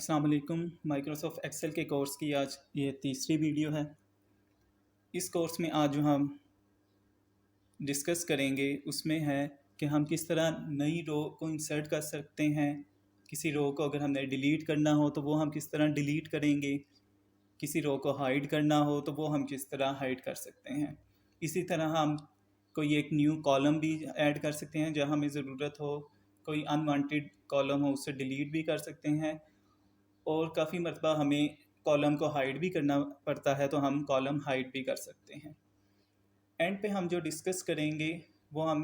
अस्सलाम वालेकुम। Microsoft Excel के कोर्स की आज ये तीसरी वीडियो है। इस कोर्स में आज जो हम डिस्कस करेंगे उसमें है कि हम किस तरह नई रो को इंसर्ट कर सकते हैं। किसी रो को अगर हमने डिलीट करना हो तो वो हम किस तरह डिलीट करेंगे। किसी रो को हाइड करना हो तो वो हम किस तरह हाइड कर सकते हैं। इसी तरह हम कोई एक न्यू कॉलम भी ऐड कर सकते हैं जहाँ हमें ज़रूरत हो। कोई अनवांटेड कॉलम हो उसे डिलीट भी कर सकते हैं। और काफ़ी मरतबा हमें कॉलम को हाइड भी करना पड़ता है तो हम कॉलम हाइड भी कर सकते हैं। एंड पे हम जो डिस्कस करेंगे वो हम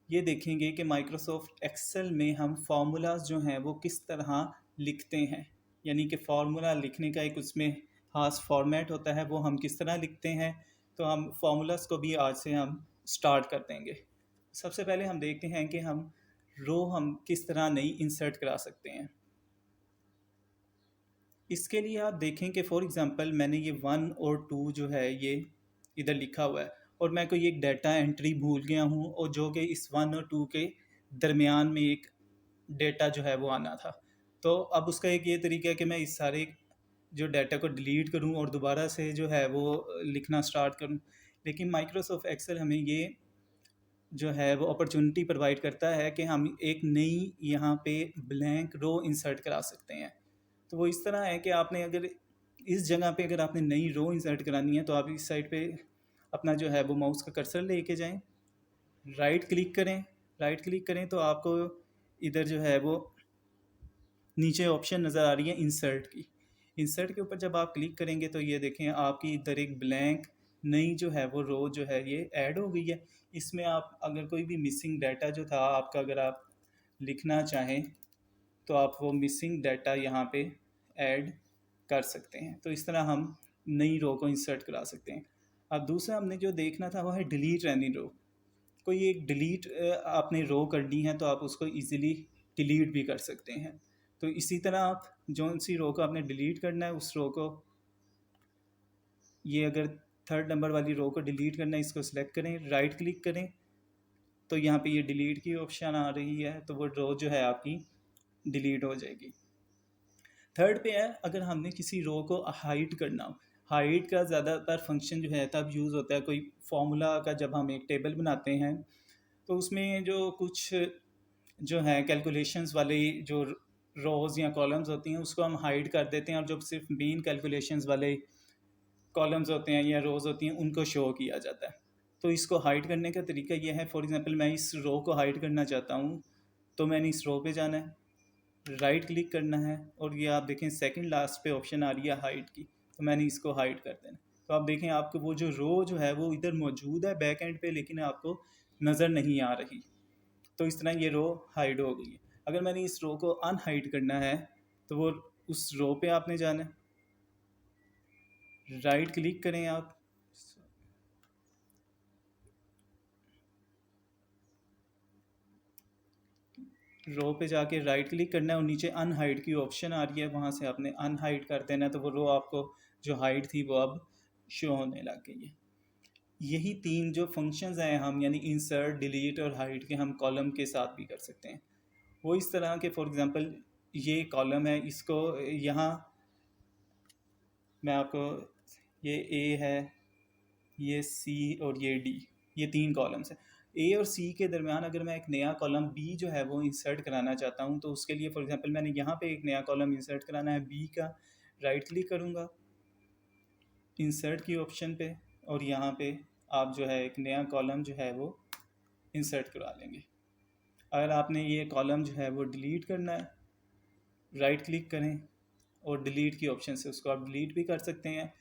ये देखेंगे कि माइक्रोसॉफ्ट एक्सेल में हम फार्मूलाज जो हैं वो किस तरह लिखते हैं। यानी कि फार्मूला लिखने का एक उसमें खास फॉर्मेट होता है, वो हम किस तरह लिखते हैं। तो हम फार्मूलाज को भी आज से हम स्टार्ट कर देंगे। सबसे पहले हम देखते हैं कि हम किस तरह नई इंसर्ट करा सकते हैं। इसके लिए आप देखें कि फॉर एग्ज़ाम्पल मैंने ये 1 और 2 जो है ये इधर लिखा हुआ है और मैं कोई एक डाटा एंट्री भूल गया हूँ और जो कि इस 1 और 2 के दरमियान में एक डेटा जो है वो आना था। तो अब उसका एक ये तरीका है कि मैं इस सारे जो डाटा को डिलीट करूँ और दोबारा से जो है वो लिखना स्टार्ट करूँ। लेकिन माइक्रोसॉफ्ट एक्सेल हमें ये जो है वो अपॉर्चुनिटी प्रोवाइड करता है कि हम एक नई यहाँ पे ब्लैंक रो इंसर्ट करा सकते हैं। तो वो इस तरह है कि आपने अगर इस जगह पे अगर आपने नई रो इंसर्ट करानी है तो आप इस साइड पे अपना जो है वो माउस का कर्सर लेके जाएं, राइट क्लिक करें। राइट क्लिक करें तो आपको इधर जो है वो नीचे ऑप्शन नज़र आ रही है इंसर्ट की। इंसर्ट के ऊपर जब आप क्लिक करेंगे तो ये देखें आपकी इधर एक ब्लैंक नई जो है वो रो जो है ये ऐड हो गई है। इसमें आप अगर कोई भी मिसिंग डाटा जो था आपका अगर आप लिखना चाहें तो आप वो मिसिंग डाटा यहाँ पे ऐड कर सकते हैं। तो इस तरह हम नई रो को इंसर्ट करा सकते हैं। अब दूसरा हमने जो देखना था वो है डिलीट रनिंग रो। कोई एक डिलीट आपने रो करनी है तो आप उसको इजीली डिलीट भी कर सकते हैं। तो इसी तरह आप जो सी रो को आपने डिलीट करना है उस रो को, ये अगर 3rd नंबर वाली रो को डिलीट करना है इसको सिलेक्ट करें, राइट क्लिक करें तो यहाँ पे ये डिलीट की ऑप्शन आ रही है तो वो रो जो है आपकी डिलीट हो जाएगी। थर्ड पे है अगर हमने किसी रो को हाइड करना हो। हाइड का ज़्यादातर फंक्शन जो है तब यूज़ होता है कोई फॉर्मूला का, जब हम एक टेबल बनाते हैं तो उसमें जो कुछ जो है कैलकुलेशंस वाले जो रोज़ या कॉलम्स होती हैं उसको हम हाइड कर देते हैं और जब सिर्फ मेन कैलकुलेशंस वाले कॉलम्स होते हैं या रोज़ होती हैं उनको शो किया जाता है। तो इसको हाइड करने का तरीका यह है, फॉर एग्ज़ाम्पल मैं इस रो को हाइड करना चाहता हूँ तो मैंने इस रो पे जाना है, राइट क्लिक करना है और ये आप देखें सेकंड लास्ट पे ऑप्शन आ रही है हाइड की, तो मैंने इसको हाइड कर देना। तो आप देखें आपको वो जो रो जो है वो इधर मौजूद है बैक एंड पे लेकिन आपको नज़र नहीं आ रही। तो इस तरह ये रो हाइड हो गई है। अगर मैंने इस रो को अनहाइड करना है तो वो उस रो पे आपने जाना है, राइट क्लिक करें आप, रो पे जाके राइट क्लिक करना है और नीचे अनहाइड की ऑप्शन आ रही है वहाँ से आपने अनहाइड कर देना है तो वो रो आपको जो हाइड थी वो अब शो होने लग गई है। यही 3 जो फंक्शंस हैं हम यानी इंसर्ट, डिलीट और हाइड के हम कॉलम के साथ भी कर सकते हैं। वो इस तरह के फॉर एग्जांपल ये कॉलम है, इसको यहाँ मैं आपको, ये ए है, ये सी और ये डी, ये 3 कॉलम्स हैं। ए और सी के दरमियान अगर मैं एक नया कॉलम बी जो है वो इंसर्ट कराना चाहता हूँ तो उसके लिए फॉर एग्जांपल मैंने यहाँ पे एक नया कॉलम इंसर्ट कराना है बी का, राइट क्लिक करूँगा इंसर्ट की ऑप्शन पे और यहाँ पे आप जो है एक नया कॉलम जो है वो इंसर्ट करवा लेंगे। अगर आपने ये कॉलम जो है वो डिलीट करना है, राइट क्लिक करें और डिलीट की ऑप्शन से उसको आप डिलीट भी कर सकते हैं।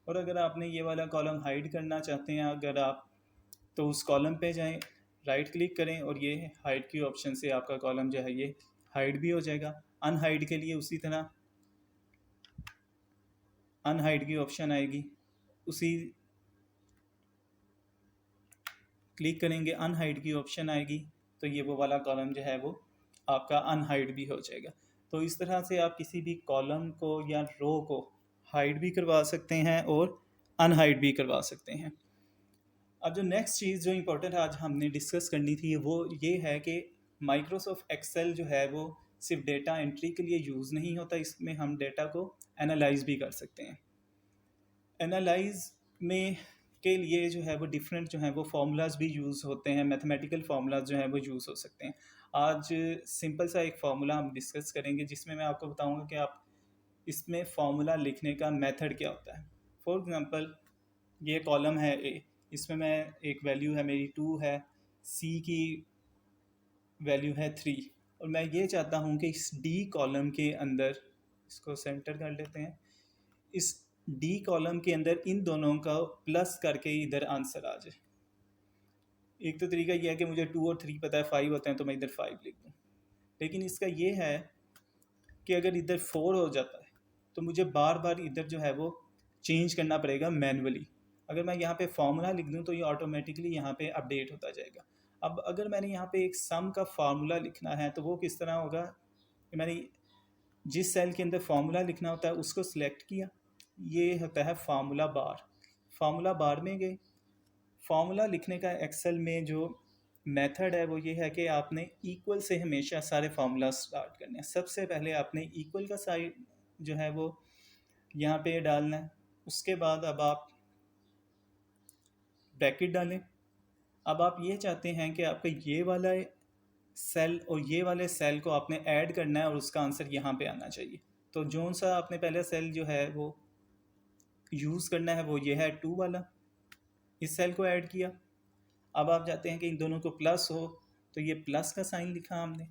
और अगर आपने ये वाला कॉलम हाइड करना चाहते हैं अगर आप, तो उस कॉलम पे जाएं, राइट क्लिक करें और ये हाइड की ऑप्शन से आपका कॉलम जो है ये हाइड भी हो जाएगा। अनहाइड के लिए उसी तरह अनहाइड की ऑप्शन आएगी, उसी क्लिक करेंगे अनहाइड की ऑप्शन आएगी तो ये वो वाला कॉलम जो है वो आपका अनहाइड भी हो जाएगा। तो इस तरह से आप किसी भी कॉलम को या रो को हाइड भी करवा सकते हैं और अनहाइड भी करवा सकते हैं। अब जो नेक्स्ट चीज़ जो इम्पोर्टेंट आज हमने डिस्कस करनी थी वो ये है कि माइक्रोसॉफ्ट एक्सेल जो है वो सिर्फ डेटा एंट्री के लिए यूज़ नहीं होता, इसमें हम डेटा को एनालाइज भी कर सकते हैं। एनालाइज में के लिए जो है वो डिफरेंट जो है वो फार्मूलाज भी यूज़ होते हैं, मैथमेटिकल फार्मूलाज जो है वो यूज़ हो सकते हैं। आज सिंपल सा एक फार्मूला हम डिस्कस करेंगे जिसमें मैं आपको बताऊंगा कि आप इसमें फार्मूला लिखने का मेथड क्या होता है। फॉर एग्जांपल ये कॉलम है ए, इसमें मैं एक वैल्यू है मेरी 2 है, सी की वैल्यू है 3, और मैं ये चाहता हूँ कि इस डी कॉलम के अंदर, इसको सेंटर कर लेते हैं, इस डी कॉलम के अंदर इन दोनों का प्लस करके इधर आंसर आ जाए। एक तो तरीका यह है कि मुझे 2 और 3 पता है, 5 होते हैं तो मैं इधर 5 लिख दूँ, लेकिन इसका ये है कि अगर इधर 4 हो जाता है तो मुझे बार बार इधर जो है वो चेंज करना पड़ेगा मैनुअली। अगर मैं यहाँ पे फार्मूला लिख दूँ तो ये ऑटोमेटिकली यहाँ पे अपडेट होता जाएगा। अब अगर मैंने यहाँ पे एक सम का फार्मूला लिखना है तो वो किस तरह होगा कि मैंने जिस सेल के अंदर फार्मूला लिखना होता है उसको सिलेक्ट किया, ये होता है फार्मूला बार। फार्मूला बार में गए, फार्मूला लिखने का एक्सेल में जो मेथड है वो ये है कि आपने इक्वल से हमेशा सारे फार्मूला स्टार्ट करने हैं। सबसे पहले आपने इक्वल का साइड जो है वो यहाँ पे डालना है, उसके बाद अब आप ब्रैकेट डालें। अब आप ये चाहते हैं कि आपका ये वाला सेल और ये वाले सेल को आपने ऐड करना है और उसका आंसर यहाँ पे आना चाहिए। तो जो सा आपने पहले सेल जो है वो यूज़ करना है वो ये है 2 वाला, इस सेल को ऐड किया। अब आप चाहते हैं कि इन दोनों को प्लस हो तो ये प्लस का साइन लिखा हमने।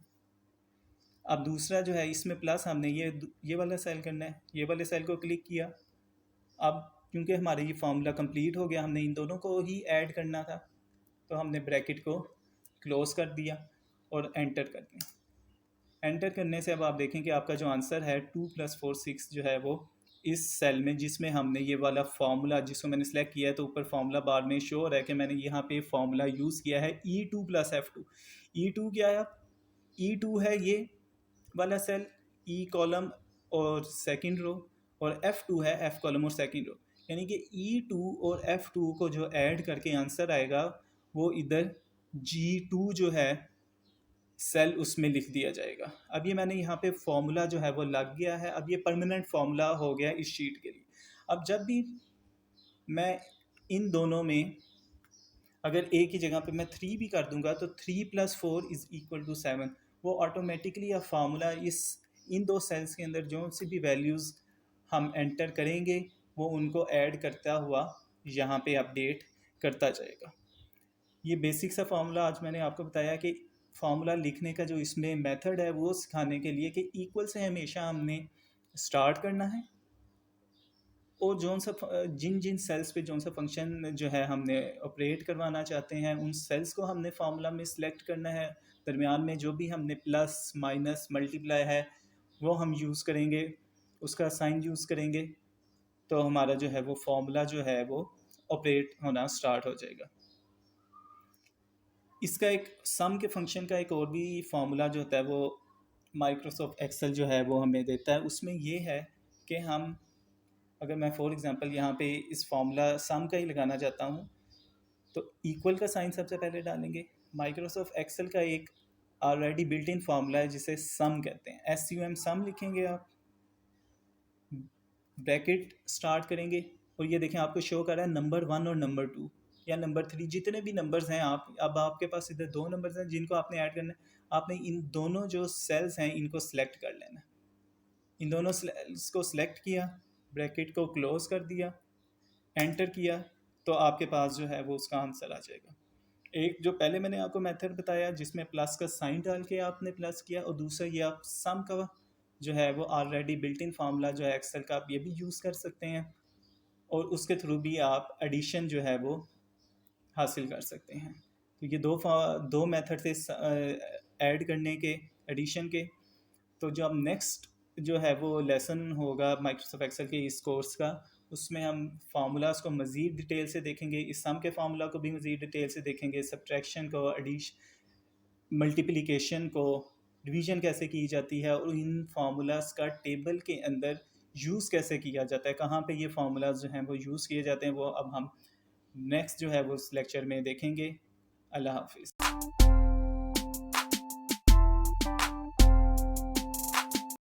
अब दूसरा जो है इसमें प्लस हमने ये वाला सेल करना है, ये वाले सेल को क्लिक किया। अब क्योंकि हमारा ये फार्मूला कंप्लीट हो गया, हमने इन दोनों को ही ऐड करना था, तो हमने ब्रैकेट को क्लोज कर दिया और एंटर कर दिया। एंटर करने से अब आप देखें कि आपका जो आंसर है 2 + 4 6 जो है वो इस सेल में, जिसमें हमने ये वाला फार्मूला जिसको मैंने सेलेक्ट किया है, तो ऊपर फार्मूला बार में शो हो रहा है कि मैंने यहाँ पे फार्मूला यूज़ किया है E2 + F2। E2 क्या है? E2 है ये वाला सेल, E कॉलम और सेकंड रो, और F2 है F कॉलम और सेकंड रो। यानी कि E2 और F2 को जो ऐड करके आंसर आएगा वो इधर G2 जो है सेल उसमें लिख दिया जाएगा। अब ये मैंने यहाँ पे फॉर्मूला जो है वो लग गया है, अब ये परमानेंट फॉर्मूला हो गया इस शीट के लिए। अब जब भी मैं इन दोनों में अगर ए की जगह पे मैं 3 भी कर दूंगा तो 3 + 4 = 7, वो ऑटोमेटिकली अब फार्मूला इन दो सेल्स के अंदर जो सी भी वैल्यूज़ हम एंटर करेंगे वो उनको ऐड करता हुआ यहाँ पे अपडेट करता जाएगा। ये बेसिक सा फार्मूला आज मैंने आपको बताया कि फार्मूला लिखने का जो इसमें मेथड है वो सिखाने के लिए कि इक्वल से हमेशा हमने स्टार्ट करना है, और जोन सा जिन जिन सेल्स पे जोन सा फंक्शन जो है हमने ऑपरेट करवाना चाहते हैं उन सेल्स को हमने फार्मूला में सिलेक्ट करना है। दरमियान में जो भी हमने प्लस माइनस मल्टीप्लाई है वो हम यूज़ करेंगे, उसका साइन यूज़ करेंगे, तो हमारा जो है वो फार्मूला जो है वो ऑपरेट होना स्टार्ट हो जाएगा। इसका एक सम के फंक्शन का एक और भी फार्मूला जो होता है वो माइक्रोसॉफ्ट एक्सेल जो है वो हमें देता है। उसमें ये है कि हम अगर मैं फॉर एग्जांपल यहाँ पे इस फार्मूला सम का ही लगाना चाहता हूँ तो इक्वल का साइन सबसे पहले डालेंगे। माइक्रोसॉफ्ट एक्सेल का एक ऑलरेडी बिल्ट इन फार्मूला है जिसे सम कहते हैं, SUM सम लिखेंगे आप, ब्रैकेट स्टार्ट करेंगे और ये देखें आपको शो कर रहा है नंबर 1 और नंबर 2 या नंबर 3, जितने भी नंबर्स हैं आप, अब आपके पास इधर 2 नंबर्स हैं जिनको आपने ऐड करना है। आपने इन दोनों जो सेल्स हैं इनको सिलेक्ट कर लेना है। इन दोनों सेल्स को सिलेक्ट किया, ब्रैकेट को क्लोज कर दिया, एंटर किया, तो आपके पास जो है वो उसका आंसर आ जाएगा। एक जो पहले मैंने आपको मेथड बताया जिसमें प्लस का साइन डाल के आपने प्लस किया, और दूसरा ये आप सम का जो है वो ऑलरेडी बिल्ट इन फार्मूला जो है एक्सेल का, आप ये भी यूज़ कर सकते हैं और उसके थ्रू भी आप एडिशन जो है वो हासिल कर सकते हैं। तो ये दो मेथड थे ऐड करने के, एडिशन के। तो जो अब नेक्स्ट जो है वो लेसन होगा माइक्रोसॉफ्ट एक्सेल के इस कोर्स का, उसमें हम फार्मूलाज को मज़ीद डिटेल से देखेंगे, इस सम के फार्मूला को भी मज़ीद डिटेल से देखेंगे, सब्ट्रैक्शन को, मल्टीप्लिकेशन को, डिवीज़न कैसे की जाती है, और इन फार्मूलाज का टेबल के अंदर यूज़ कैसे किया जाता है, कहाँ पे ये फार्मूलाज जो हैं वो यूज़ किए जाते हैं, वो अब हम नेक्स्ट जो है वो इस लेक्चर में देखेंगे। अल्लाह हाफिज़।